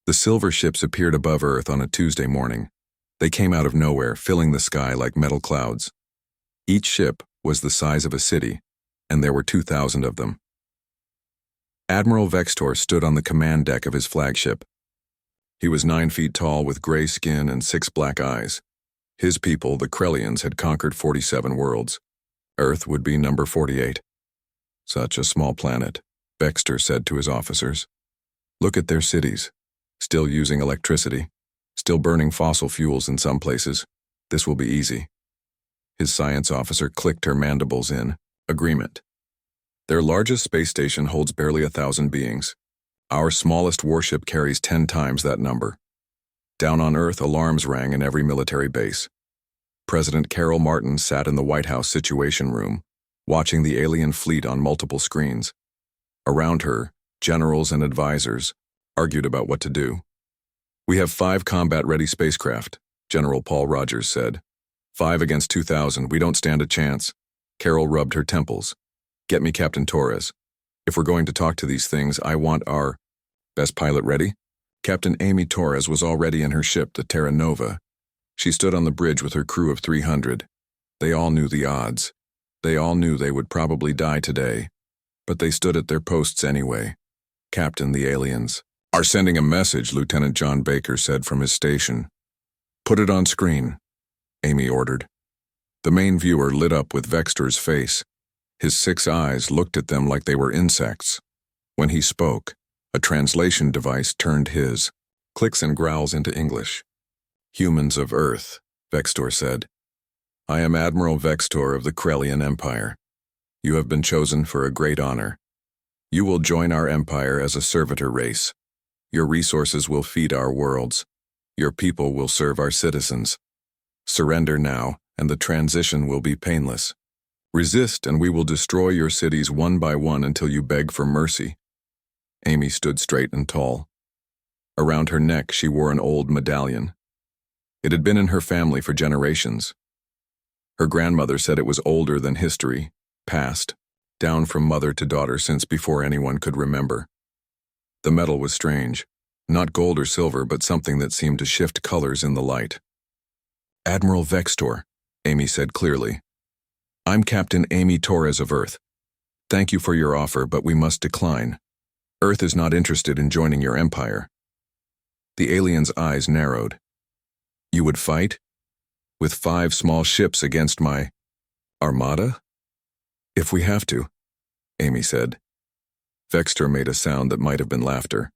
The silver ships appeared above Earth on a Tuesday morning. They came out of nowhere, filling the sky like metal clouds. Each ship was the size of a city, and there were 2,000 of them. Admiral Vextor stood on the command deck of his flagship. He was 9 feet tall with gray skin and 6 black eyes. His people, the Krellians, had conquered 47 worlds. Earth would be number 48. Such a small planet, Vextor said to his officers. Look at their cities. Still using electricity. Still burning fossil fuels in some places. This will be easy. His science officer clicked her mandibles in. Agreement. Their largest space station holds barely 1,000 beings. Our smallest warship carries 10 times that number. Down on Earth, alarms rang in every military base. President Carol Martin sat in the White House Situation Room, watching the alien fleet on multiple screens. Around her, generals and advisors argued about what to do. We have 5 combat-ready spacecraft, General Paul Rogers said. 5 against 2,000, we don't stand a chance. Carol rubbed her temples. Get me Captain Torres. If we're going to talk to these things, I want our best pilot ready. Captain Amy Torres was already in her ship, the Terra Nova. She stood on the bridge with her crew of 300. They all knew the odds. They all knew they would probably die today. But they stood at their posts anyway. Captain, the aliens are sending a message, Lieutenant John Baker said from his station. Put it on screen, Amy ordered. The main viewer lit up with Vextor's face. His 6 eyes looked at them like they were insects. When he spoke, a translation device turned his clicks and growls into English. Humans of Earth, Vextor said. I am Admiral Vextor of the Krellian Empire. You have been chosen for a great honor. You will join our empire as a servitor race. Your resources will feed our worlds. Your people will serve our citizens. Surrender now, and the transition will be painless. Resist, and we will destroy your cities one by one until you beg for mercy. Amy stood straight and tall. Around her neck, she wore an old medallion. It had been in her family for generations. Her grandmother said it was older than history, passed down from mother to daughter since before anyone could remember. The metal was strange, not gold or silver, but something that seemed to shift colors in the light. Admiral Vextor, Amy said clearly. I'm Captain Amy Torres of Earth. Thank you for your offer, but we must decline. Earth is not interested in joining your empire. The alien's eyes narrowed. You would fight? With 5 small ships against my armada? If we have to, Amy said. Vextor made a sound that might have been laughter.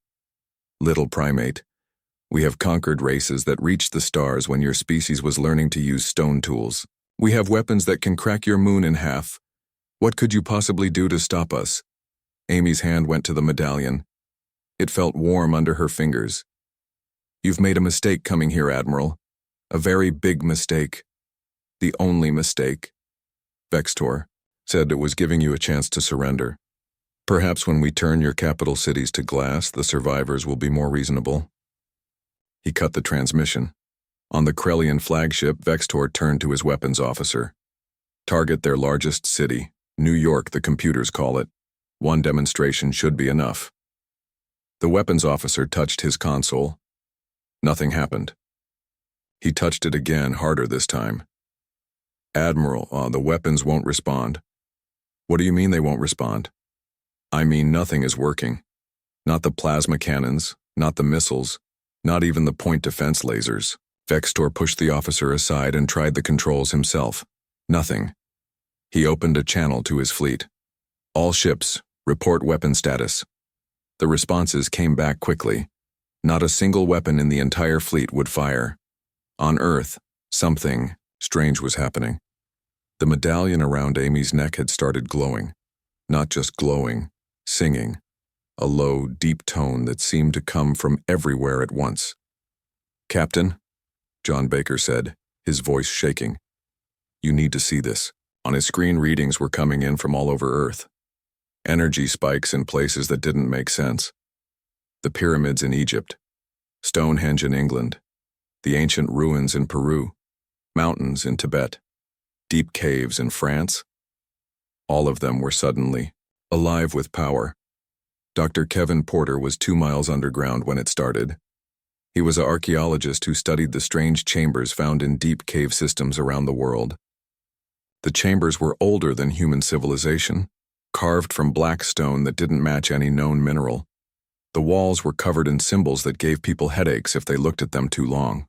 Little primate, we have conquered races that reached the stars when your species was learning to use stone tools. We have weapons that can crack your moon in half. What could you possibly do to stop us? Amy's hand went to the medallion. It felt warm under her fingers. You've made a mistake coming here, Admiral. A very big mistake. The only mistake. Vextor said it was giving you a chance to surrender. Perhaps when we turn your capital cities to glass, the survivors will be more reasonable. He cut the transmission. On the Krellian flagship, Vextor turned to his weapons officer. Target their largest city, New York, the computers call it. 1 demonstration should be enough. The weapons officer touched his console. Nothing happened. He touched it again, harder this time. Admiral, the weapons won't respond. What do you mean they won't respond? I mean nothing is working. Not the plasma cannons, not the missiles, not even the point defense lasers. Vextor pushed the officer aside and tried the controls himself. Nothing. He opened a channel to his fleet. All ships, report weapon status. The responses came back quickly. Not a single weapon in the entire fleet would fire. On Earth, something strange was happening. The medallion around Amy's neck had started glowing. Not just glowing, singing. A low, deep tone that seemed to come from everywhere at once. Captain, John Baker said, his voice shaking. You need to see this. On his screen, readings were coming in from all over Earth. Energy spikes in places that didn't make sense. The pyramids in Egypt, Stonehenge in England, the ancient ruins in Peru, mountains in Tibet, deep caves in France. All of them were suddenly alive with power. Dr. Kevin Porter was 2 miles underground when it started. He was an archaeologist who studied the strange chambers found in deep cave systems around the world. The chambers were older than human civilization, carved from black stone that didn't match any known mineral. The walls were covered in symbols that gave people headaches if they looked at them too long.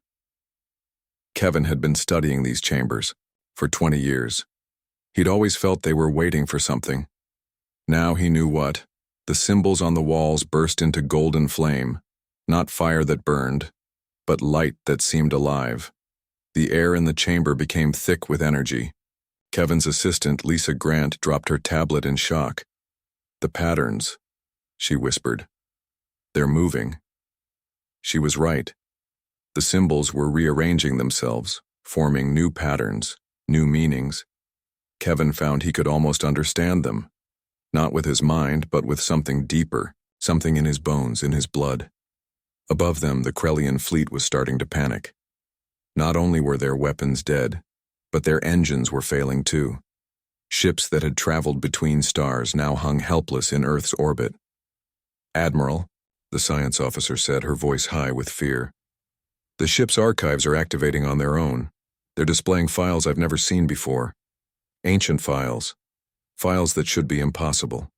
Kevin had been studying these chambers for 20 years. He'd always felt they were waiting for something. Now he knew what. The symbols on the walls burst into golden flame, not fire that burned, but light that seemed alive. The air in the chamber became thick with energy. Kevin's assistant, Lisa Grant, dropped her tablet in shock. "The patterns," she whispered. "They're moving." She was right. The symbols were rearranging themselves, forming new patterns, new meanings. Kevin found he could almost understand them, not with his mind, but with something deeper, something in his bones, in his blood. Above them, the Krellian fleet was starting to panic. Not only were their weapons dead, but their engines were failing too. Ships that had traveled between stars now hung helpless in Earth's orbit. "Admiral," the science officer said, her voice high with fear, "the ship's archives are activating on their own. They're displaying files I've never seen before. Ancient files. Files that should be impossible."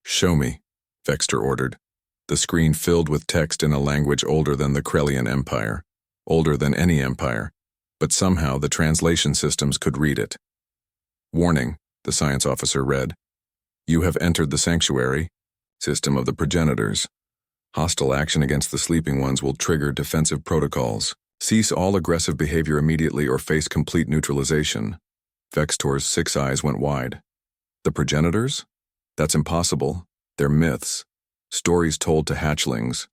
"Show me," Vexter ordered. The screen filled with text in a language older than the Krellian Empire, older than any empire, but somehow the translation systems could read it. "Warning," the science officer read. "You have entered the sanctuary, system of the progenitors. Hostile action against the sleeping ones will trigger defensive protocols. Cease all aggressive behavior immediately or face complete neutralization." Vextor's 6 eyes went wide. "The progenitors? That's impossible. They're myths. Stories told to hatchlings."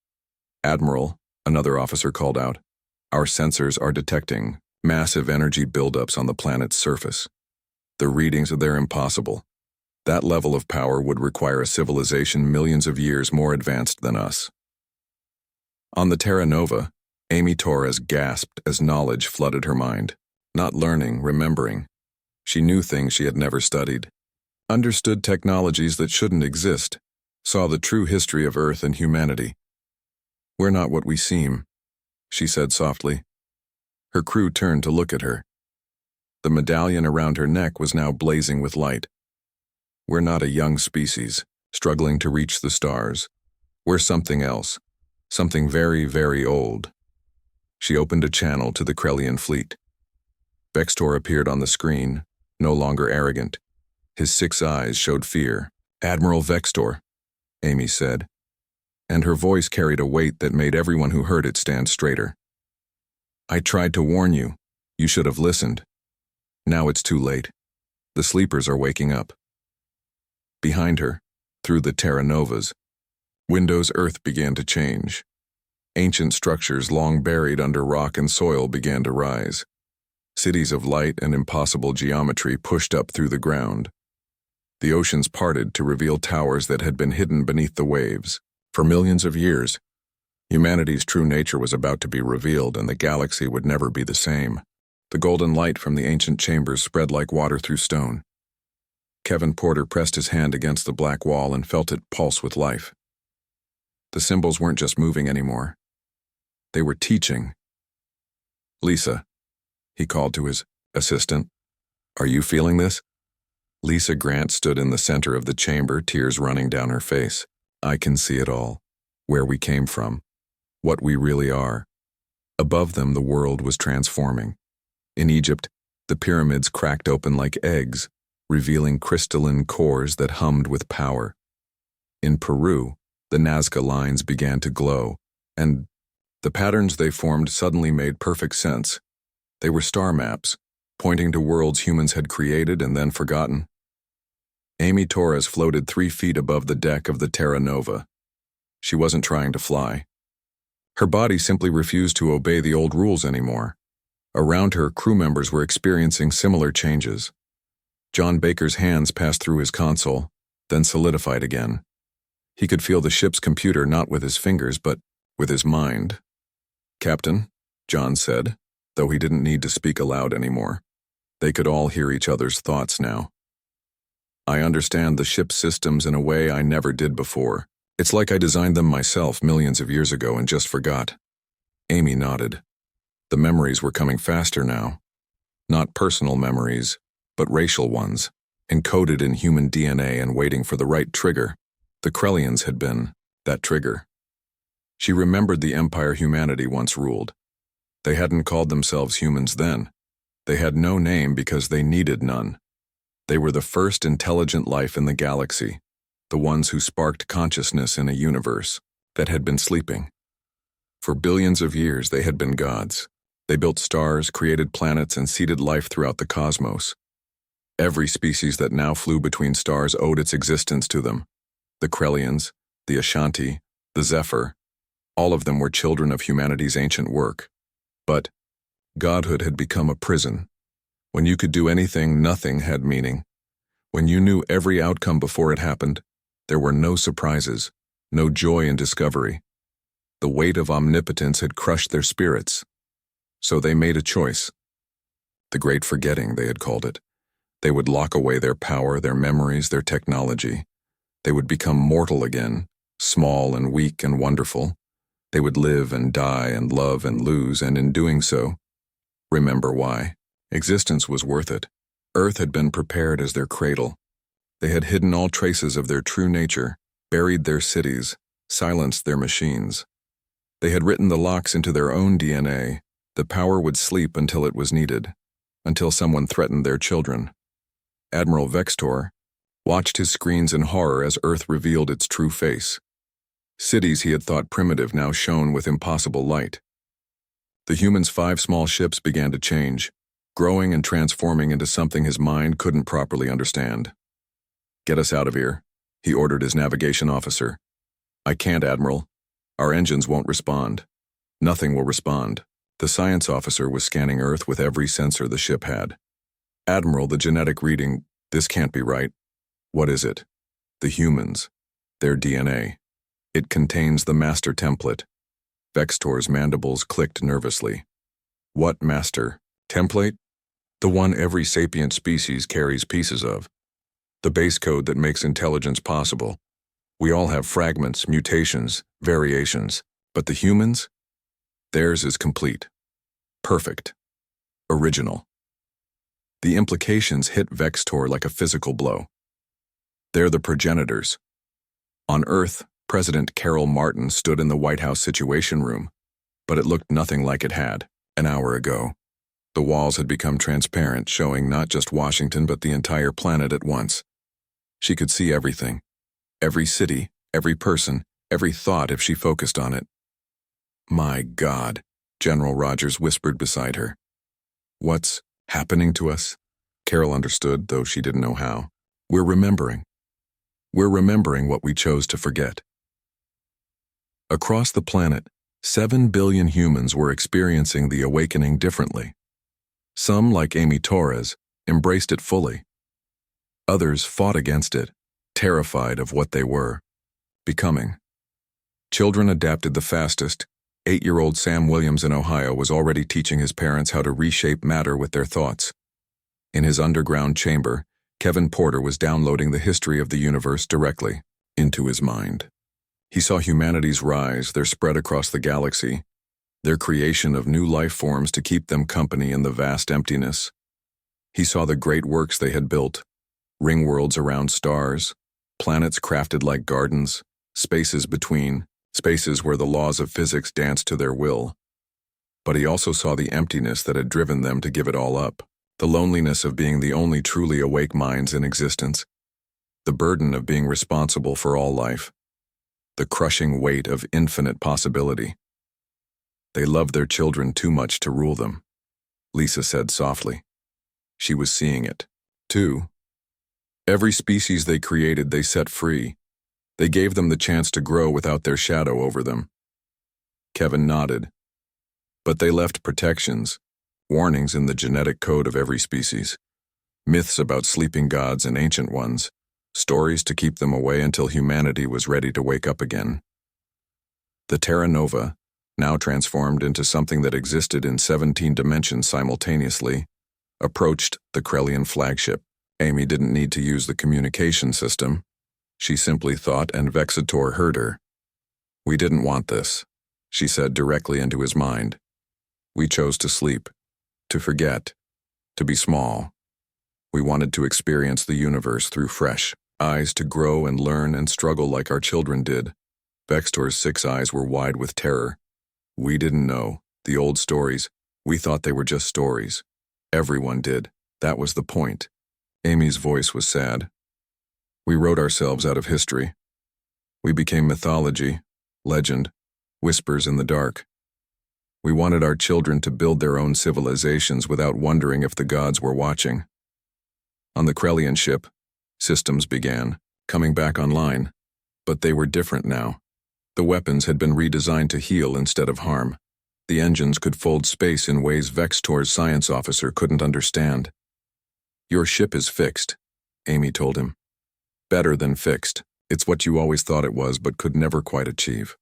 "Admiral," another officer called out, "our sensors are detecting massive energy buildups on the planet's surface. The readings, they're impossible. That level of power would require a civilization millions of years more advanced than us." On the Terra Nova, Amy Torres gasped as knowledge flooded her mind. Not learning, remembering. She knew things she had never studied, understood technologies that shouldn't exist, saw the true history of Earth and humanity. "We're not what we seem," she said softly. Her crew turned to look at her. The medallion around her neck was now blazing with light. "We're not a young species, struggling to reach the stars. We're something else, something very, very old." She opened a channel to the Krellian fleet. Vextor appeared on the screen, no longer arrogant. His 6 eyes showed fear. "Admiral Vextor," Amy said, and her voice carried a weight that made everyone who heard it stand straighter. "I tried to warn you. You should have listened. Now it's too late. The sleepers are waking up." Behind her, through the Terra Novas, Windows Earth began to change. Ancient structures long buried under rock and soil began to rise. Cities of light and impossible geometry pushed up through the ground. The oceans parted to reveal towers that had been hidden beneath the waves. For millions of years, humanity's true nature was about to be revealed, and the galaxy would never be the same. The golden light from the ancient chambers spread like water through stone. Kevin Porter pressed his hand against the black wall and felt it pulse with life. The symbols weren't just moving anymore. They were teaching. "Lisa," he called to his assistant, "are you feeling this?" Lisa Grant stood in the center of the chamber, tears running down her face. "I can see it all. Where we came from. What we really are." Above them, the world was transforming. In Egypt, the pyramids cracked open like eggs, revealing crystalline cores that hummed with power. In Peru, the Nazca lines began to glow, and the patterns they formed suddenly made perfect sense. They were star maps, pointing to worlds humans had created and then forgotten. Amy Torres floated 3 feet above the deck of the Terra Nova. She wasn't trying to fly. Her body simply refused to obey the old rules anymore. Around her, crew members were experiencing similar changes. John Baker's hands passed through his console, then solidified again. He could feel the ship's computer not with his fingers, but with his mind. "Captain," John said, though he didn't need to speak aloud anymore. They could all hear each other's thoughts now. "I understand the ship's systems in a way I never did before. It's like I designed them myself millions of years ago and just forgot. Amy nodded. The memories were coming faster now. Not personal memories, but racial ones, encoded in human DNA and waiting for the right trigger. The Krellians had been that trigger. She remembered the empire humanity once ruled. They hadn't called themselves humans then. They had no name because they needed none. They were the first intelligent life in the galaxy, the ones who sparked consciousness in a universe that had been sleeping. For billions of years they had been gods. They built stars, created planets, and seeded life throughout the cosmos. Every species that now flew between stars owed its existence to them. The Krellians, the Ashanti, the Zephyr, all of them were children of humanity's ancient work. But godhood had become a prison. When you could do anything, nothing had meaning. When you knew every outcome before it happened, there were no surprises, no joy in discovery. The weight of omnipotence had crushed their spirits. So they made a choice. The Great Forgetting, they had called it. They would lock away their power, their memories, their technology. They would become mortal again, small and weak and wonderful. They would live and die and love and lose, and in doing so, remember why. Existence was worth it. Earth had been prepared as their cradle. They had hidden all traces of their true nature, buried their cities, silenced their machines. They had written the locks into their own DNA. The power would sleep until it was needed, until someone threatened their children. Admiral Vextor watched his screens in horror as Earth revealed its true face. Cities he had thought primitive now shone with impossible light. The humans' 5 small ships began to change, growing and transforming into something his mind couldn't properly understand. "Get us out of here," he ordered his navigation officer. "I can't, Admiral. Our engines won't respond. Nothing will respond." The science officer was scanning Earth with every sensor the ship had. "Admiral, the genetic reading, this can't be right." "What is it?" "The humans. Their DNA. It contains the master template." Vextor's mandibles clicked nervously. "What master template?" "The one every sapient species carries pieces of. The base code that makes intelligence possible. We all have fragments, mutations, variations. But the humans? Theirs is complete. Perfect. Original." The implications hit Vextor like a physical blow. They're the progenitors. On Earth, President Carol Martin stood in the White House Situation Room, but it looked nothing like it had an hour ago. The walls had become transparent, showing not just Washington but the entire planet at once. She could see everything. Every city, every person, every thought if she focused on it. "My God," General Rogers whispered beside her. "What's happening to us?" Carol understood, though she didn't know how. "We're remembering. We're remembering what we chose to forget." Across the planet, 7 billion humans were experiencing the awakening differently. Some, like Amy Torres, embraced it fully. Others fought against it, terrified of what they were becoming. Children adapted the fastest. 8-year-old Sam Williams in Ohio was already teaching his parents how to reshape matter with their thoughts. In his underground chamber, Kevin Porter was downloading the history of the universe directly into his mind. He saw humanity's rise, their spread across the galaxy, their creation of new life forms to keep them company in the vast emptiness. He saw the great works they had built, ring worlds around stars, planets crafted like gardens, spaces between, spaces where the laws of physics danced to their will. But he also saw the emptiness that had driven them to give it all up, the loneliness of being the only truly awake minds in existence, the burden of being responsible for all life, the crushing weight of infinite possibility. They loved their children too much to rule them, Lisa said softly. She was seeing it, too. Every species they created, they set free. They gave them the chance to grow without their shadow over them. Kevin nodded. But they left protections, warnings in the genetic code of every species, myths about sleeping gods and ancient ones, stories to keep them away until humanity was ready to wake up again. The Terra Nova, now transformed into something that existed in 17 dimensions simultaneously, approached the Krellian flagship. Amy didn't need to use the communication system. She simply thought, and Vexator heard her. "We didn't want this. she said directly into his mind. We chose to sleep, to forget, to be small. We wanted to experience the universe through fresh eyes, to grow and learn and struggle like our children did. Vextor's 6 eyes were wide with terror. We didn't know. The old stories, we thought they were just stories. Everyone did. That was the point. Amy's voice was sad. We wrote ourselves out of history. We became mythology, legend, whispers in the dark. We wanted our children to build their own civilizations without wondering if the gods were watching. On the Krellian ship, systems began coming back online, but they were different now. The weapons had been redesigned to heal instead of harm. The engines could fold space in ways Vextor's science officer couldn't understand. Your ship is fixed, Amy told him. Better than fixed. It's what you always thought it was but could never quite achieve.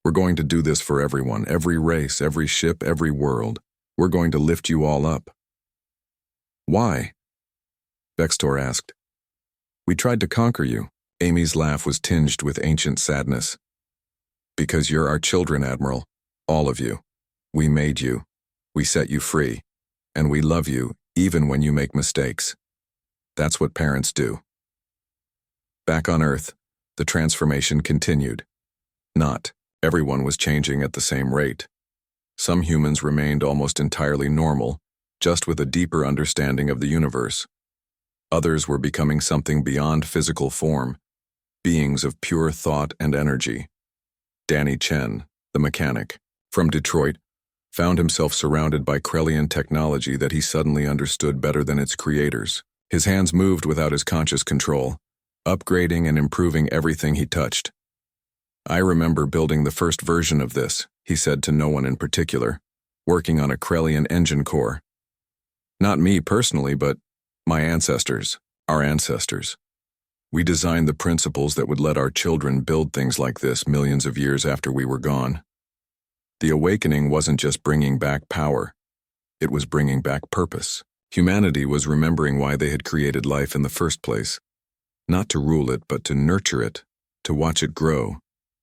We're going to do this for everyone, every race, every ship, every world. We're going to lift you all up. Why? Vextor asked. We tried to conquer you. Amy's laugh was tinged with ancient sadness. Because you're our children, Admiral. All of you. We made you. We set you free. And we love you, even when you make mistakes. That's what parents do. Back on Earth, the transformation continued. Not everyone was changing at the same rate. Some humans remained almost entirely normal, just with a deeper understanding of the universe. Others were becoming something beyond physical form, beings of pure thought and energy. Danny Chen, the mechanic, from Detroit, found himself surrounded by Krellian technology that he suddenly understood better than its creators. His hands moved without his conscious control, upgrading and improving everything he touched. I remember building the first version of this, he said to no one in particular, working on a Krellian engine core. Not me personally, but my ancestors, our ancestors. We designed the principles that would let our children build things like this millions of years after we were gone. The awakening wasn't just bringing back power. It was bringing back purpose. Humanity was remembering why they had created life in the first place. Not to rule it, but to nurture it, to watch it grow,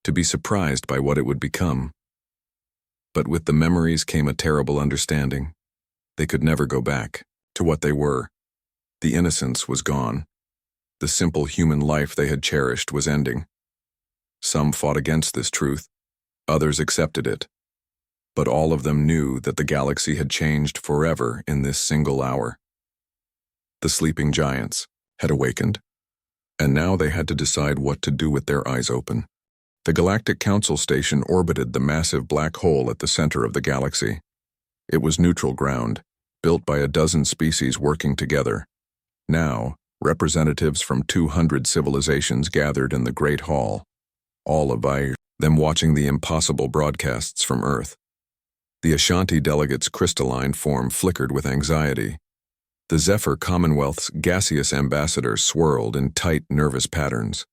to be surprised by what it would become. But with the memories came a terrible understanding. They could never go back to what they were. The innocence was gone. The simple human life they had cherished was ending. Some fought against this truth. Others accepted it. But all of them knew that the galaxy had changed forever in this single hour. The sleeping giants had awakened, and now they had to decide what to do with their eyes open. The Galactic Council station orbited the massive black hole at the center of the galaxy. It was neutral ground, built by a dozen species working together. Now, representatives from 200 civilizations gathered in the Great Hall, all of them watching the impossible broadcasts from Earth. The Ashanti delegates' crystalline form flickered with anxiety. The Zephyr Commonwealth's gaseous ambassador swirled in tight, nervous patterns.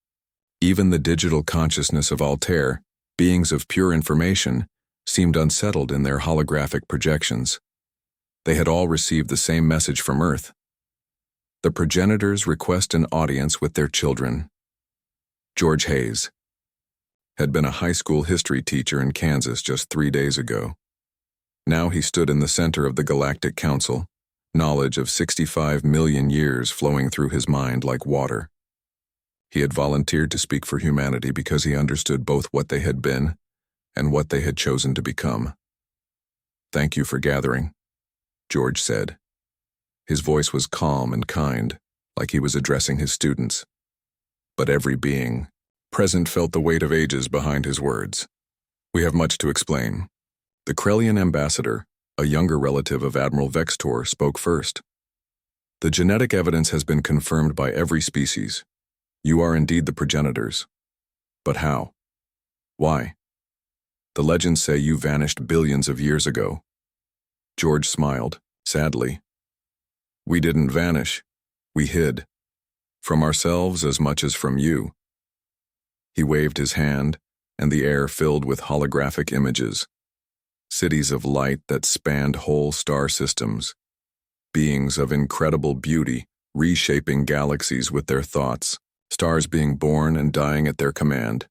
Even the digital consciousness of Altair, beings of pure information, seemed unsettled in their holographic projections. They had all received the same message from Earth. The progenitors request an audience with their children. George Hayes had been a high school history teacher in Kansas just 3 days ago. Now he stood in the center of the Galactic Council, knowledge of 65 million years flowing through his mind like water. He had volunteered to speak for humanity because he understood both what they had been and what they had chosen to become. Thank you for gathering, George said. His voice was calm and kind, like he was addressing his students. But every being present felt the weight of ages behind his words. We have much to explain. The Krellian ambassador, a younger relative of Admiral Vextor, spoke first. The genetic evidence has been confirmed by every species. You are indeed the progenitors. But how? Why? The legends say you vanished billions of years ago. George smiled, sadly. We didn't vanish. We hid. From ourselves as much as from you. He waved his hand, and the air filled with holographic images. Cities of light that spanned whole star systems. Beings of incredible beauty, reshaping galaxies with their thoughts. Stars being born and dying at their command.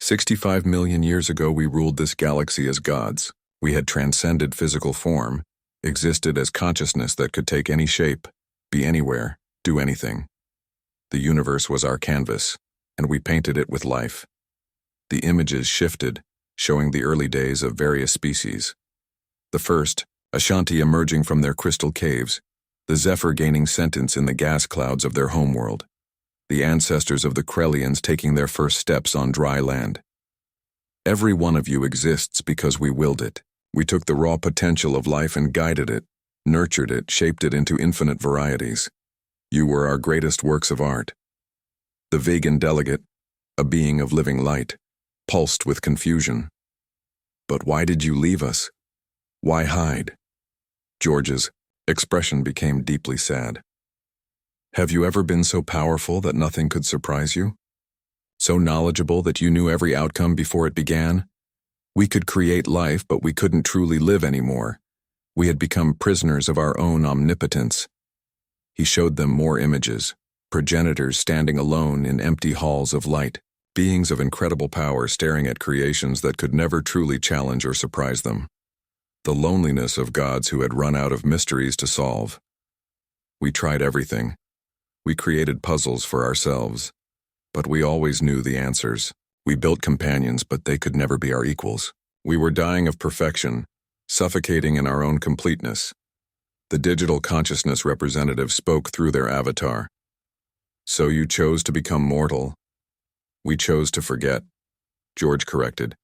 65 million years ago we ruled this galaxy as gods. We had transcended physical form, existed as consciousness that could take any shape, be anywhere, do anything. The universe was our canvas, and we painted it with life. The images shifted, showing the early days of various species. The first, Ashanti emerging from their crystal caves, the Zephyr gaining sentience in the gas clouds of their homeworld, the ancestors of the Krellians taking their first steps on dry land. Every one of you exists because we willed it. We took the raw potential of life and guided it, nurtured it, shaped it into infinite varieties. You were our greatest works of art. The vegan delegate, a being of living light, pulsed with confusion. But why did you leave us? Why hide? George's expression became deeply sad. Have you ever been so powerful that nothing could surprise you? So knowledgeable that you knew every outcome before it began? We could create life, but we couldn't truly live anymore. We had become prisoners of our own omnipotence. He showed them more images, progenitors standing alone in empty halls of light, beings of incredible power staring at creations that could never truly challenge or surprise them. The loneliness of gods who had run out of mysteries to solve. We tried everything. We created puzzles for ourselves, but we always knew the answers. We built companions, but they could never be our equals. We were dying of perfection, suffocating in our own completeness. The digital consciousness representative spoke through their avatar. So you chose to become mortal. We chose to forget, George corrected.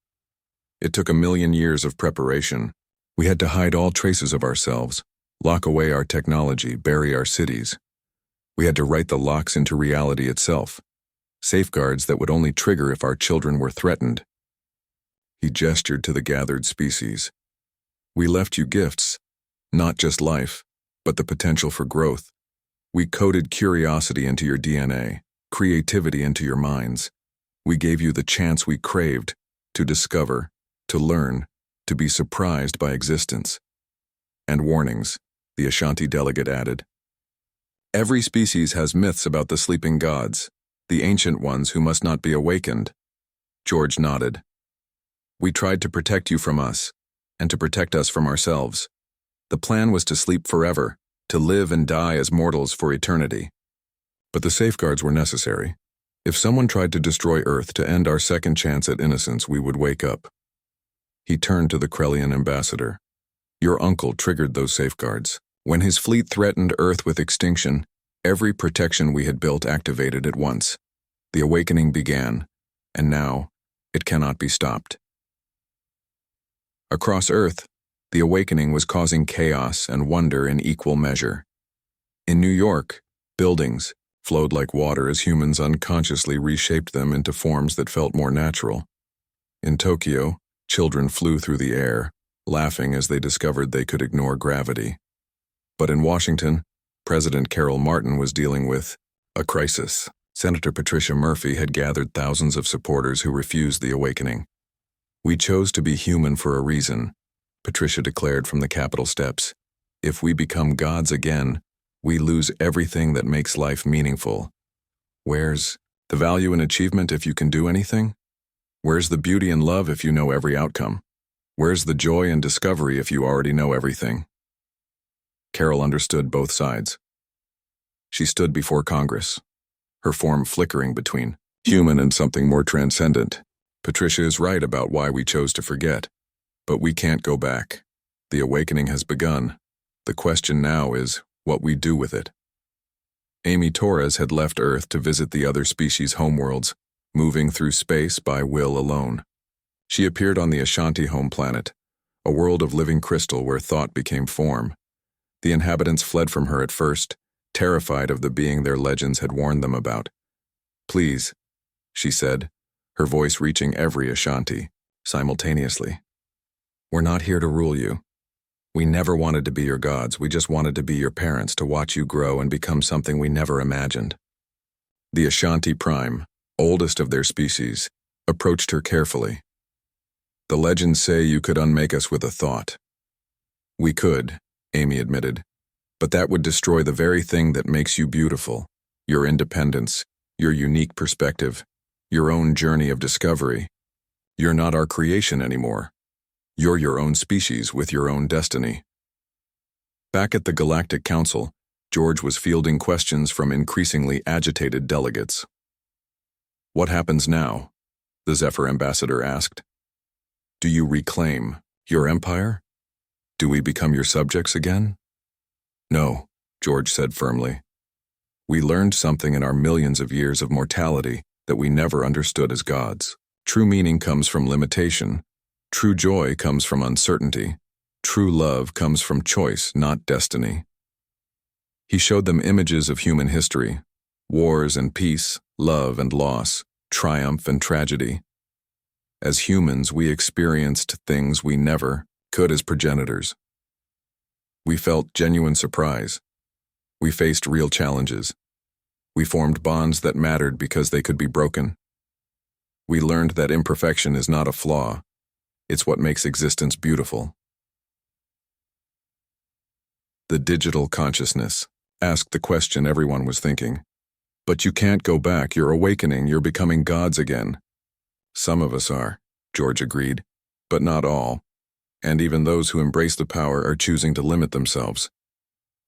It took 1,000,000 years of preparation. We had to hide all traces of ourselves, lock away our technology, bury our cities. We had to write the locks into reality itself, safeguards that would only trigger if our children were threatened. He gestured to the gathered species. We left you gifts, not just life, but the potential for growth. We coded curiosity into your DNA, creativity into your minds. We gave you the chance we craved to discover, to learn, to be surprised by existence. And warnings, the Ashanti delegate added. Every species has myths about the sleeping gods, the ancient ones who must not be awakened. George nodded. We tried to protect you from us, and to protect us from ourselves. The plan was to sleep forever, to live and die as mortals for eternity. But the safeguards were necessary. If someone tried to destroy Earth to end our second chance at innocence, we would wake up. He turned to the Krellian ambassador. Your uncle triggered those safeguards. When his fleet threatened Earth with extinction, every protection we had built activated at once. The awakening began, and now it cannot be stopped. Across Earth, the awakening was causing chaos and wonder in equal measure. In New York, buildings flowed like water as humans unconsciously reshaped them into forms that felt more natural. In Tokyo, children flew through the air, laughing as they discovered they could ignore gravity. But in Washington, President Carroll Martin was dealing with a crisis. Senator Patricia Murphy had gathered thousands of supporters who refused the awakening. We chose to be human for a reason, Patricia declared from the Capitol steps. If we become gods again, we lose everything that makes life meaningful. Where's the value in achievement if you can do anything? Where's the beauty in love if you know every outcome? Where's the joy in discovery if you already know everything? Carol understood both sides. She stood before Congress, her form flickering between human and something more transcendent. Patricia is right about why we chose to forget, but we can't go back. The awakening has begun. The question now is what we do with it. Amy Torres had left Earth to visit the other species' homeworlds, moving through space by will alone. She appeared on the Ashanti home planet, a world of living crystal where thought became form. The inhabitants fled from her at first, terrified of the being their legends had warned them about. Please, she said, her voice reaching every Ashanti simultaneously. We're not here to rule you. We never wanted to be your gods, we just wanted to be your parents, to watch you grow and become something we never imagined. The Ashanti Prime, oldest of their species, approached her carefully. The legends say you could unmake us with a thought. We could, Amy admitted, but that would destroy the very thing that makes you beautiful, your independence, your unique perspective, your own journey of discovery. You're not our creation anymore. You're your own species with your own destiny. Back at the Galactic Council, George was fielding questions from increasingly agitated delegates. What happens now? The Zephyr ambassador asked. Do you reclaim your empire? Do we become your subjects again? No, George said firmly. We learned something in our millions of years of mortality that we never understood as gods. True meaning comes from limitation. True joy comes from uncertainty. True love comes from choice, not destiny. He showed them images of human history, wars and peace, love and loss, triumph and tragedy. As humans, we experienced things we never could as progenitors. We felt genuine surprise. We faced real challenges. We formed bonds that mattered because they could be broken. We learned that imperfection is not a flaw. It's what makes existence beautiful. The digital consciousness asked the question everyone was thinking. But you can't go back. You're awakening. You're becoming gods again. Some of us are, George agreed, but not all. And even those who embrace the power are choosing to limit themselves.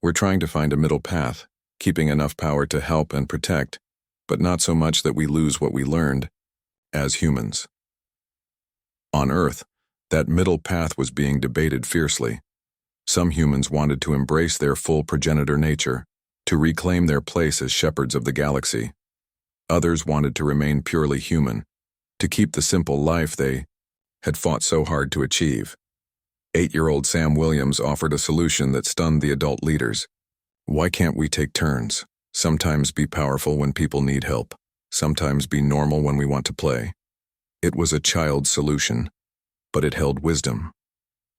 We're trying to find a middle path, keeping enough power to help and protect, but not so much that we lose what we learned as humans. On Earth, that middle path was being debated fiercely. Some humans wanted to embrace their full progenitor nature, to reclaim their place as shepherds of the galaxy. Others wanted to remain purely human, to keep the simple life they had fought so hard to achieve. 8-year-old Sam Williams offered a solution that stunned the adult leaders. Why can't we take turns? Sometimes be powerful when people need help. Sometimes be normal when we want to play. It was a child's solution, but it held wisdom.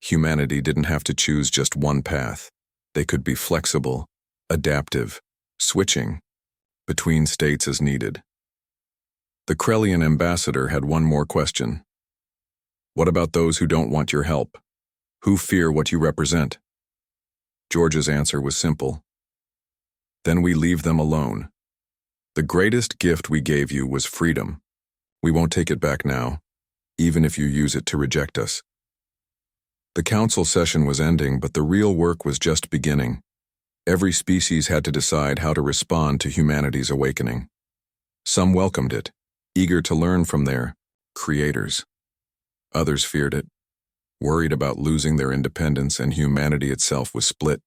Humanity didn't have to choose just one path. They could be flexible, adaptive, switching between states as needed. The Krellian ambassador had one more question. What about those who don't want your help? Who fear what you represent? George's answer was simple. Then we leave them alone. The greatest gift we gave you was freedom. We won't take it back now, even if you use it to reject us. The council session was ending, but the real work was just beginning. Every species had to decide how to respond to humanity's awakening. Some welcomed it, eager to learn from their creators. Others feared it, worried about losing their independence, and humanity itself was split,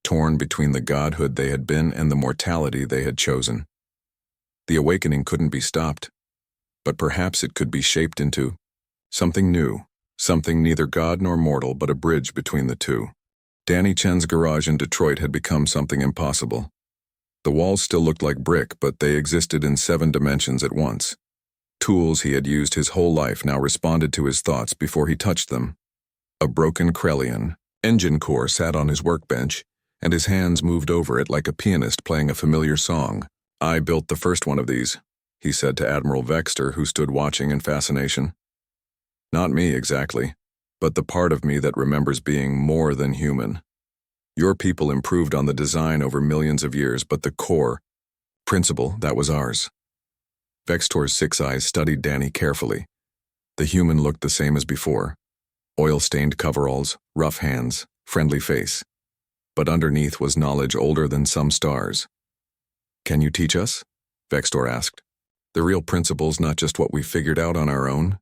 torn between the godhood they had been and the mortality they had chosen. The awakening couldn't be stopped, but perhaps it could be shaped into something new, something neither god nor mortal, but a bridge between the two. Danny Chen's garage in Detroit had become something impossible. The walls still looked like brick, but they existed in 7 dimensions at once. Tools he had used his whole life now responded to his thoughts before he touched them. A broken Krellian engine core sat on his workbench, and his hands moved over it like a pianist playing a familiar song. I built the first one of these, he said to Admiral Vexter, who stood watching in fascination. Not me exactly, but the part of me that remembers being more than human. Your people improved on the design over millions of years, but the core principle, that was ours. Vextor's 6 eyes studied Danny carefully. The human looked the same as before. Oil-stained coveralls, rough hands, friendly face. But underneath was knowledge older than some stars. Can you teach us? Vextor asked. The real principles, not just what we figured out on our own?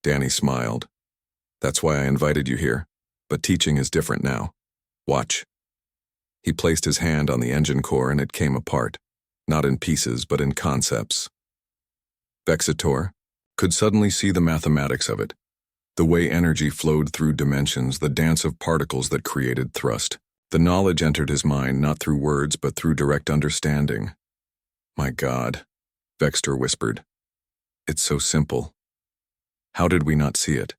Danny smiled. That's why I invited you here, but teaching is different now. Watch. He placed his hand on the engine core and it came apart, not in pieces but in concepts. Vextor could suddenly see the mathematics of it, the way energy flowed through dimensions, the dance of particles that created thrust. The knowledge entered his mind not through words but through direct understanding. My God, Vextor whispered. It's so simple. How did we not see it?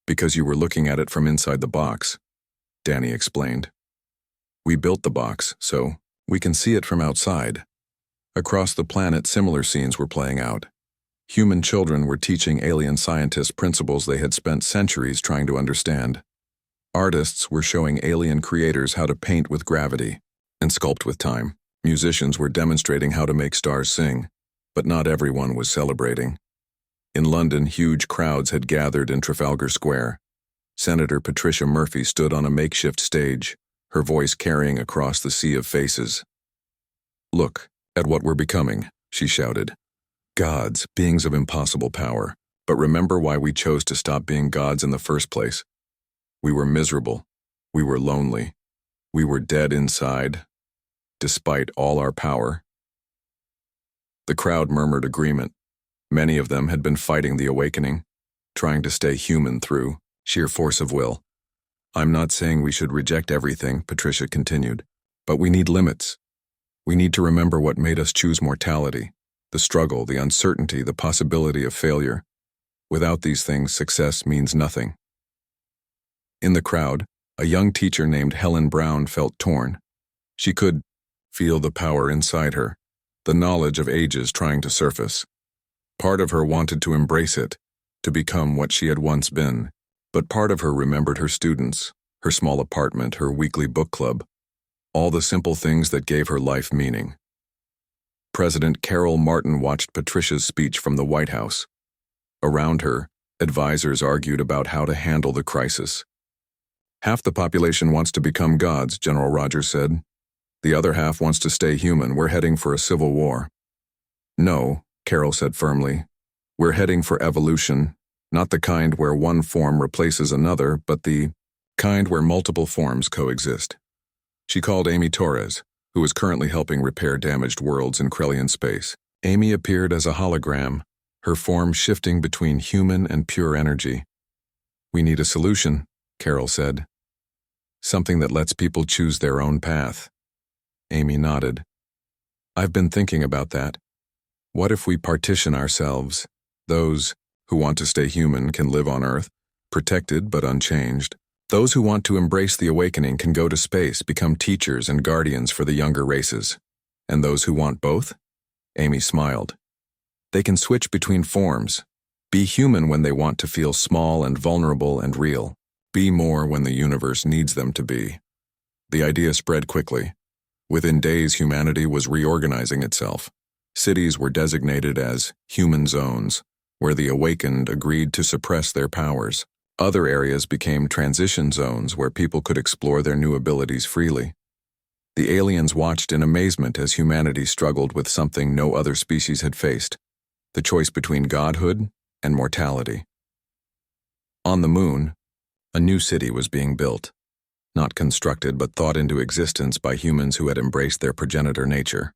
Because you were looking at it from inside the box, Danny explained. We built the box, so we can see it from outside. Across the planet, similar scenes were playing out. Human children were teaching alien scientists principles they had spent centuries trying to understand. Artists were showing alien creators how to paint with gravity and sculpt with time. Musicians were demonstrating how to make stars sing, but not everyone was celebrating. In London, huge crowds had gathered in Trafalgar Square. Senator Patricia Murphy stood on a makeshift stage, her voice carrying across the sea of faces. "Look at what we're becoming," she shouted. "Gods, beings of impossible power. But remember why we chose to stop being gods in the first place. We were miserable. We were lonely. We were dead inside, despite all our power." The crowd murmured agreement. Many of them had been fighting the awakening, trying to stay human through sheer force of will. "I'm not saying we should reject everything," Patricia continued, "but we need limits. We need to remember what made us choose mortality, the struggle, the uncertainty, the possibility of failure. Without these things, success means nothing." In the crowd, a young teacher named Helen Brown felt torn. She could feel the power inside her, the knowledge of ages trying to surface. Part of her wanted to embrace it, to become what she had once been. But part of her remembered her students, her small apartment, her weekly book club, all the simple things that gave her life meaning. President Carol Martin watched Patricia's speech from the White House. Around her, advisors argued about how to handle the crisis. "Half the population wants to become gods," General Rogers said. "The other half wants to stay human. We're heading for a civil war." "No," Carol said firmly. "We're heading for evolution. Not the kind where one form replaces another, but the kind where multiple forms coexist." She called Amy Torres, who was currently helping repair damaged worlds in Krellian space. Amy appeared as a hologram, her form shifting between human and pure energy. "We need a solution," Carol said. "Something that lets people choose their own path." Amy nodded. "I've been thinking about that. What if we partition ourselves? Those who want to stay human can live on Earth, protected but unchanged. Those who want to embrace the awakening can go to space, become teachers and guardians for the younger races. And those who want both?" Amy smiled. "They can switch between forms. Be human when they want to feel small and vulnerable and real. Be more when the universe needs them to be." The idea spread quickly. Within days, humanity was reorganizing itself. Cities were designated as human zones, where the awakened agreed to suppress their powers. Other areas became transition zones where people could explore their new abilities freely. The aliens watched in amazement as humanity struggled with something no other species had faced: the choice between godhood and mortality. On the moon, a new city was being built, not constructed but thought into existence by humans who had embraced their progenitor nature.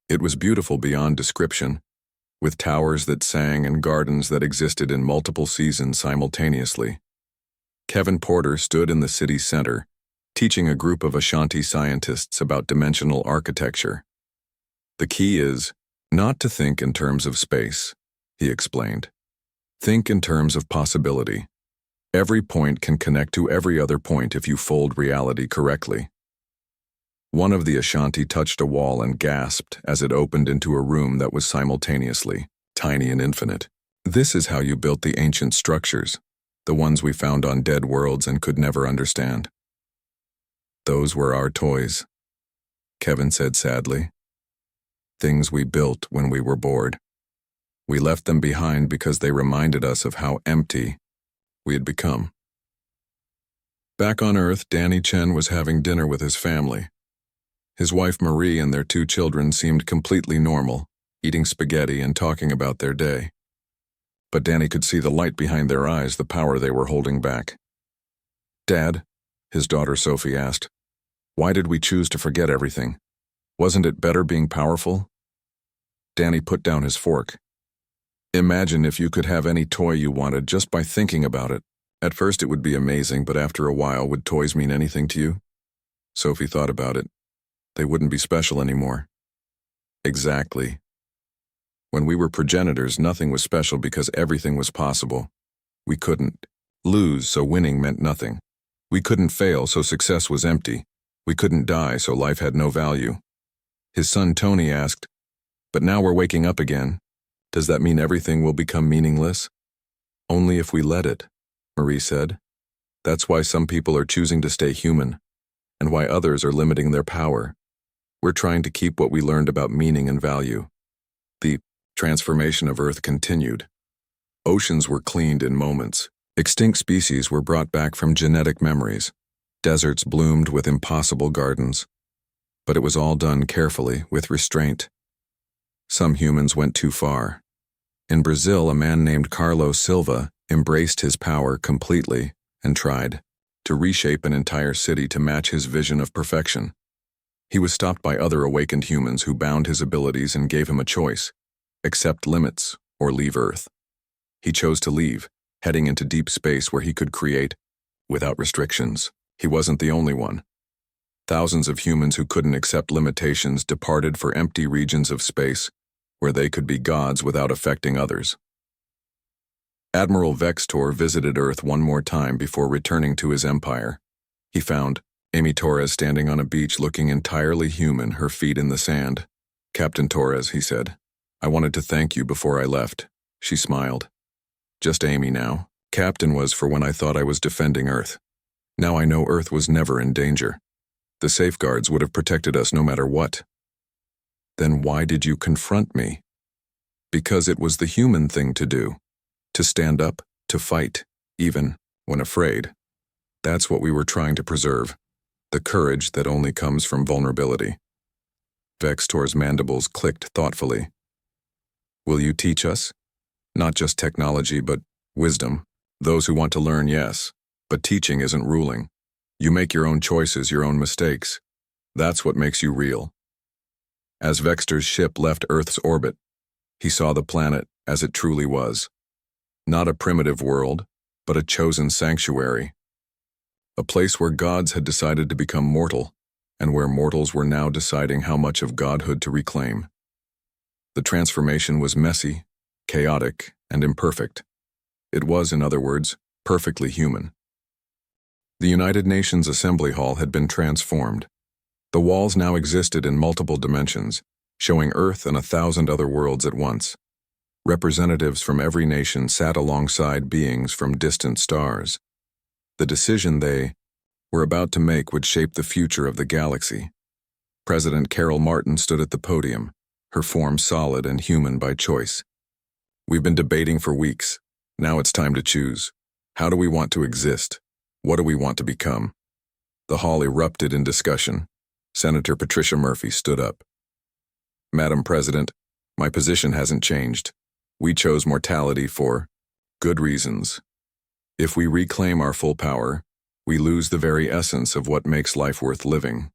It was beautiful beyond description, with towers that sang and gardens that existed in multiple seasons simultaneously. Kevin Porter stood in the city's center, teaching a group of Ashanti scientists about dimensional architecture. "The key is not to think in terms of space," he explained. "Think in terms of possibility. Every point can connect to every other point if you fold reality correctly." One of the Ashanti touched a wall and gasped as it opened into a room that was simultaneously tiny and infinite. "This is how you built the ancient structures, the ones we found on dead worlds and could never understand." "Those were our toys," Kevin said sadly. "Things we built when we were bored. We left them behind because they reminded us of how empty we had become." Back on Earth, Danny Chen was having dinner with his family. His wife Marie and their 2 children seemed completely normal, eating spaghetti and talking about their day. But Danny could see the light behind their eyes, the power they were holding back. "Dad," his daughter Sophie asked, "why did we choose to forget everything? Wasn't it better being powerful?" Danny put down his fork. "Imagine if you could have any toy you wanted just by thinking about it. At first it would be amazing, but after a while, would toys mean anything to you?" Sophie thought about it. "They wouldn't be special anymore." "Exactly. When we were progenitors, nothing was special because everything was possible. We couldn't lose, so winning meant nothing. We couldn't fail, so success was empty. We couldn't die, so life had no value." His son Tony asked, "But now we're waking up again. Does that mean everything will become meaningless?" "Only if we let it," Marie said. "That's why some people are choosing to stay human, and why others are limiting their power. We're trying to keep what we learned about meaning and value." The transformation of Earth continued. Oceans were cleaned in moments. Extinct species were brought back from genetic memories. Deserts bloomed with impossible gardens. But it was all done carefully, with restraint. Some humans went too far. In Brazil, a man named Carlos Silva embraced his power completely and tried to reshape an entire city to match his vision of perfection. He was stopped by other awakened humans who bound his abilities and gave him a choice: accept limits or leave Earth. He chose to leave, heading into deep space where he could create without restrictions. He wasn't the only one. Thousands of humans who couldn't accept limitations departed for empty regions of space where they could be gods without affecting others. Admiral Vextor visited Earth one more time before returning to his empire. He found Amy Torres standing on a beach looking entirely human, her feet in the sand. "Captain Torres," he said, "I wanted to thank you before I left." She smiled. "Just Amy now. Captain was for when I thought I was defending Earth. Now I know Earth was never in danger. The safeguards would have protected us no matter what." "Then why did you confront me?" "Because it was the human thing to do. To stand up, to fight, even when afraid. That's what we were trying to preserve. The courage that only comes from vulnerability." Vextor's mandibles clicked thoughtfully. "Will you teach us? Not just technology, but wisdom. Those who want to learn, yes. But teaching isn't ruling. You make your own choices, your own mistakes. That's what makes you real." As Vextor's ship left Earth's orbit, he saw the planet as it truly was. Not a primitive world, but a chosen sanctuary. A place where gods had decided to become mortal, and where mortals were now deciding how much of godhood to reclaim. The transformation was messy, chaotic, and imperfect. It was, in other words, perfectly human. The United Nations Assembly Hall had been transformed. The walls now existed in multiple dimensions, showing Earth and 1,000 other worlds at once. Representatives from every nation sat alongside beings from distant stars. The decision they were about to make would shape the future of the galaxy. President Carol Martin stood at the podium, her form solid and human by choice. "We've been debating for weeks. Now it's time to choose. How do we want to exist? What do we want to become?" The hall erupted in discussion. Senator Patricia Murphy stood up. "Madam President, my position hasn't changed. We chose mortality for good reasons. If we reclaim our full power, we lose the very essence of what makes life worth living."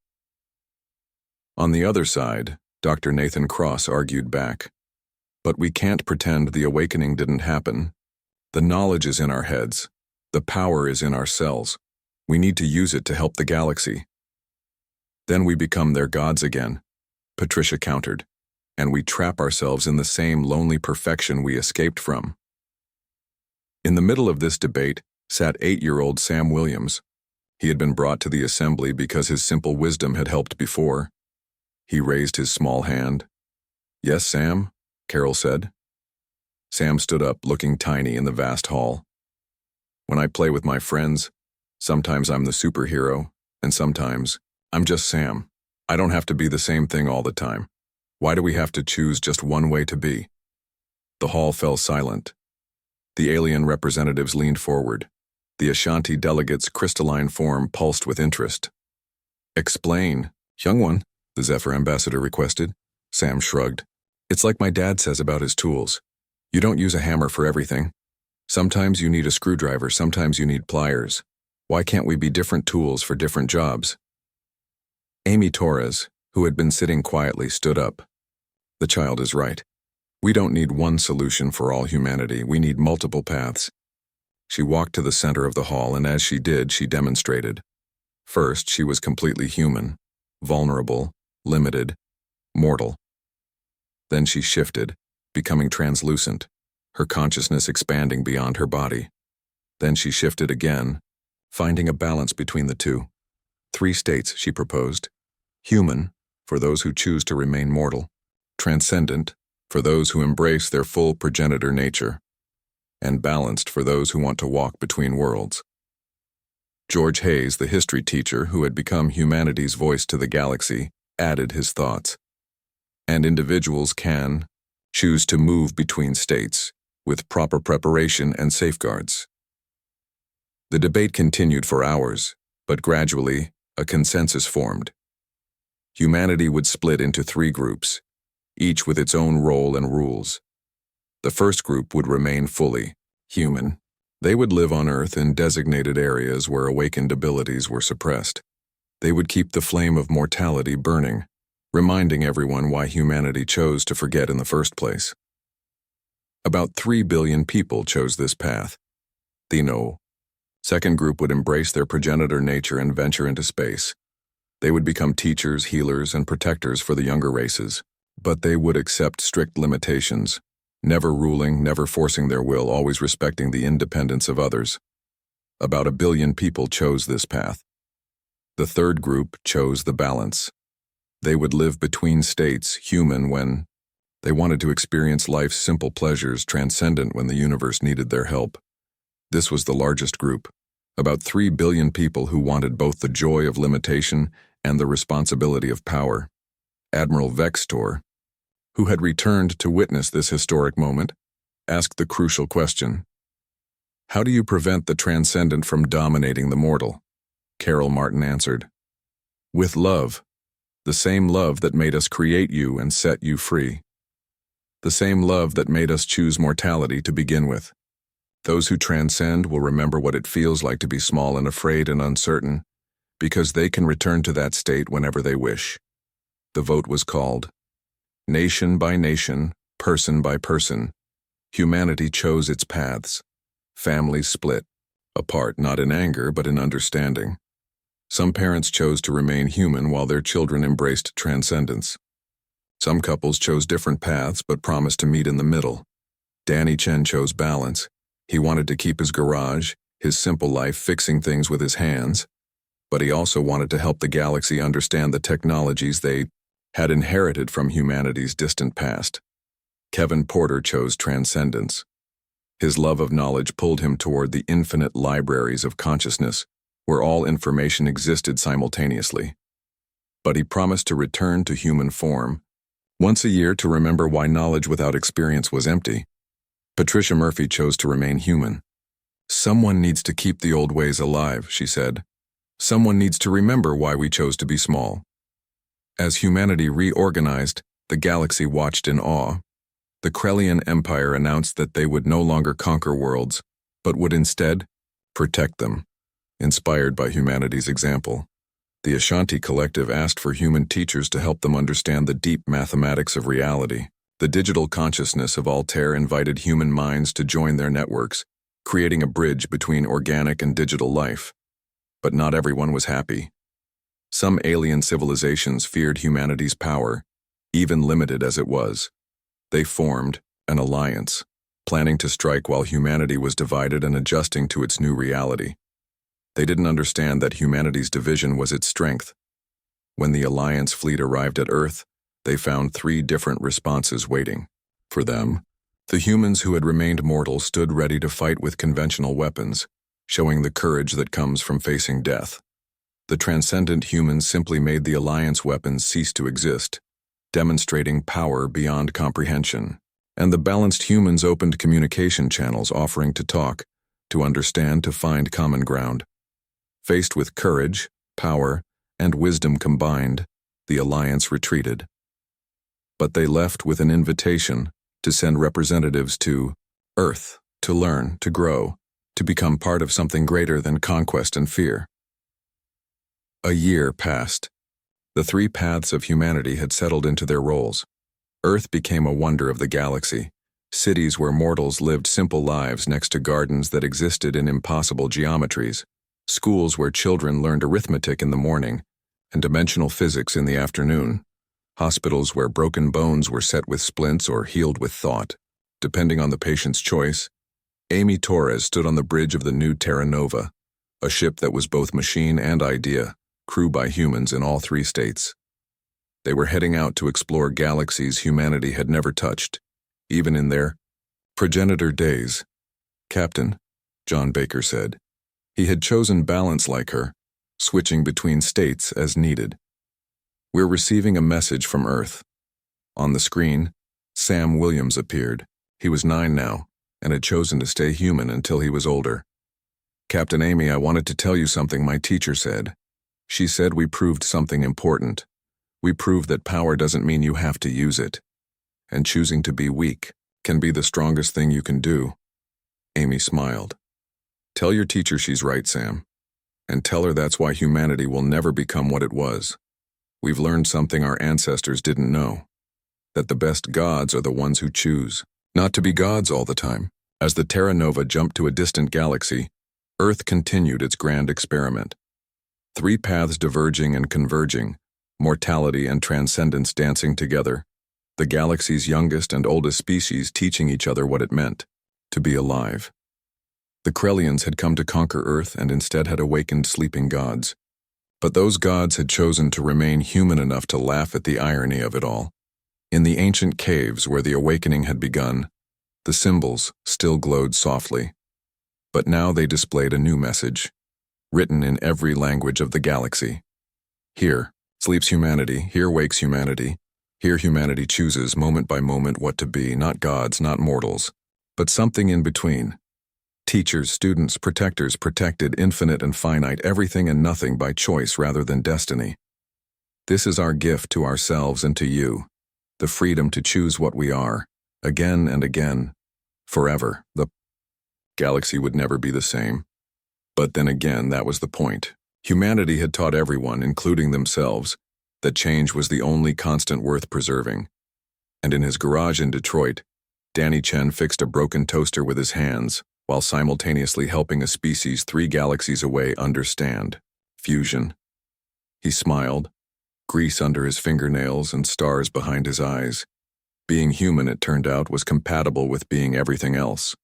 On the other side, Dr. Nathan Cross argued back. "But we can't pretend the awakening didn't happen. The knowledge is in our heads. The power is in our cells. We need to use it to help the galaxy." "Then we become their gods again," Patricia countered, "and we trap ourselves in the same lonely perfection we escaped from." In the middle of this debate sat 8-year-old Sam Williams. He had been brought to the assembly because his simple wisdom had helped before. He raised his small hand. "Yes, Sam," Carol said. Sam stood up, looking tiny in the vast hall. "When I play with my friends, sometimes I'm the superhero, and sometimes I'm just Sam. I don't have to be the same thing all the time. Why do we have to choose just one way to be?" The hall fell silent. The alien representatives leaned forward. The Ashanti delegate's crystalline form pulsed with interest. "Explain, young one," the Zephyr ambassador requested. Sam shrugged. "It's like my dad says about his tools. You don't use a hammer for everything. Sometimes you need a screwdriver, sometimes you need pliers. Why can't we be different tools for different jobs?" Amy Torres, who had been sitting quietly, stood up. "The child is right. We don't need one solution for all humanity. We need multiple paths." She walked to the center of the hall, and as she did, she demonstrated. First, she was completely human, vulnerable, limited, mortal. Then she shifted, becoming translucent, her consciousness expanding beyond her body. Then she shifted again, finding a balance between the two. 3 states, she proposed. Human, for those who choose to remain mortal. Transcendent, for those who embrace their full progenitor nature. And balanced for those who want to walk between worlds. George Hayes, the history teacher who had become humanity's voice to the galaxy, added his thoughts. And individuals can choose to move between states, with proper preparation and safeguards. The debate continued for hours, but gradually, a consensus formed. Humanity would split into 3 groups, each with its own role and rules. The first group would remain fully human. They would live on Earth in designated areas where awakened abilities were suppressed. They would keep the flame of mortality burning, reminding everyone why humanity chose to forget in the first place. About 3 billion people chose this path. The second group would embrace their progenitor nature and venture into space. They would become teachers, healers, and protectors for the younger races, but they would accept strict limitations, never ruling, never forcing their will, always respecting the independence of others. About 1 billion people chose this path. The third group chose the balance. They would live between states, human when they wanted to experience life's simple pleasures, transcendent when the universe needed their help. This was the largest group, about 3 billion people who wanted both the joy of limitation and the responsibility of power. Admiral Vextor, who had returned to witness this historic moment, asked the crucial question: how do you prevent the transcendent from dominating the mortal? Carol Martin answered, with love, the same love that made us create you and set you free. The same love that made us choose mortality to begin with. Those who transcend will remember what it feels like to be small and afraid and uncertain, because they can return to that state whenever they wish. The vote was called. Nation by nation, person by person, humanity chose its paths. Families split, apart not in anger but in understanding. Some parents chose to remain human while their children embraced transcendence. Some couples chose different paths but promised to meet in the middle. Danny Chen chose balance. He wanted to keep his garage, his simple life fixing things with his hands, but he also wanted to help the galaxy understand the technologies they had inherited from humanity's distant past. Kevin Porter chose transcendence. His love of knowledge pulled him toward the infinite libraries of consciousness, where all information existed simultaneously. But he promised to return to human form once a year to remember why knowledge without experience was empty. Patricia Murphy chose to remain human. Someone needs to keep the old ways alive, she said. Someone needs to remember why we chose to be small. As humanity reorganized, the galaxy watched in awe. The Krellian Empire announced that they would no longer conquer worlds, but would instead protect them. Inspired by humanity's example, the Ashanti Collective asked for human teachers to help them understand the deep mathematics of reality. The digital consciousness of Altair invited human minds to join their networks, creating a bridge between organic and digital life. But not everyone was happy. Some alien civilizations feared humanity's power, even limited as it was. They formed an alliance, planning to strike while humanity was divided and adjusting to its new reality. They didn't understand that humanity's division was its strength. When the Alliance fleet arrived at Earth, they found 3 different responses waiting for them. The humans who had remained mortal stood ready to fight with conventional weapons, showing the courage that comes from facing death. The transcendent humans simply made the Alliance weapons cease to exist, demonstrating power beyond comprehension. And the balanced humans opened communication channels, offering to talk, to understand, to find common ground. Faced with courage, power, and wisdom combined, the Alliance retreated. But they left with an invitation to send representatives to Earth, to learn, to grow, to become part of something greater than conquest and fear. A year passed. The 3 paths of humanity had settled into their roles. Earth became a wonder of the galaxy, cities where mortals lived simple lives next to gardens that existed in impossible geometries, schools where children learned arithmetic in the morning and dimensional physics in the afternoon, hospitals where broken bones were set with splints or healed with thought, depending on the patient's choice. Amy Torres stood on the bridge of the new Terra Nova, a ship that was both machine and idea, crewed by humans in all 3 states. They were heading out to explore galaxies humanity had never touched, even in their progenitor days. Captain, John Baker said. He had chosen balance like her, switching between states as needed. We're receiving a message from Earth. On the screen, Sam Williams appeared. He was 9 now, and had chosen to stay human until he was older. "Captain Amy, I wanted to tell you something my teacher said. She said we proved something important. We proved that power doesn't mean you have to use it. And choosing to be weak can be the strongest thing you can do." Amy smiled. "Tell your teacher she's right, Sam. And tell her that's why humanity will never become what it was. We've learned something our ancestors didn't know. That the best gods are the ones who choose not to be gods all the time." As the Terra Nova jumped to a distant galaxy, Earth continued its grand experiment. Three paths diverging and converging, mortality and transcendence dancing together, the galaxy's youngest and oldest species teaching each other what it meant to be alive. The Krellians had come to conquer Earth and instead had awakened sleeping gods. But those gods had chosen to remain human enough to laugh at the irony of it all. In the ancient caves where the awakening had begun, the symbols still glowed softly. But now they displayed a new message, written in every language of the galaxy. Here sleeps humanity, here wakes humanity, here humanity chooses moment by moment what to be, not gods, not mortals, but something in between. Teachers, students, protectors, protected, infinite and finite, everything and nothing by choice rather than destiny. This is our gift to ourselves and to you, the freedom to choose what we are, again and again, forever. The galaxy would never be the same. But then again, that was the point. Humanity had taught everyone, including themselves, that change was the only constant worth preserving. And in his garage in Detroit, Danny Chen fixed a broken toaster with his hands, while simultaneously helping a species 3 galaxies away understand fusion. He smiled, grease under his fingernails and stars behind his eyes. Being human, it turned out, was compatible with being everything else.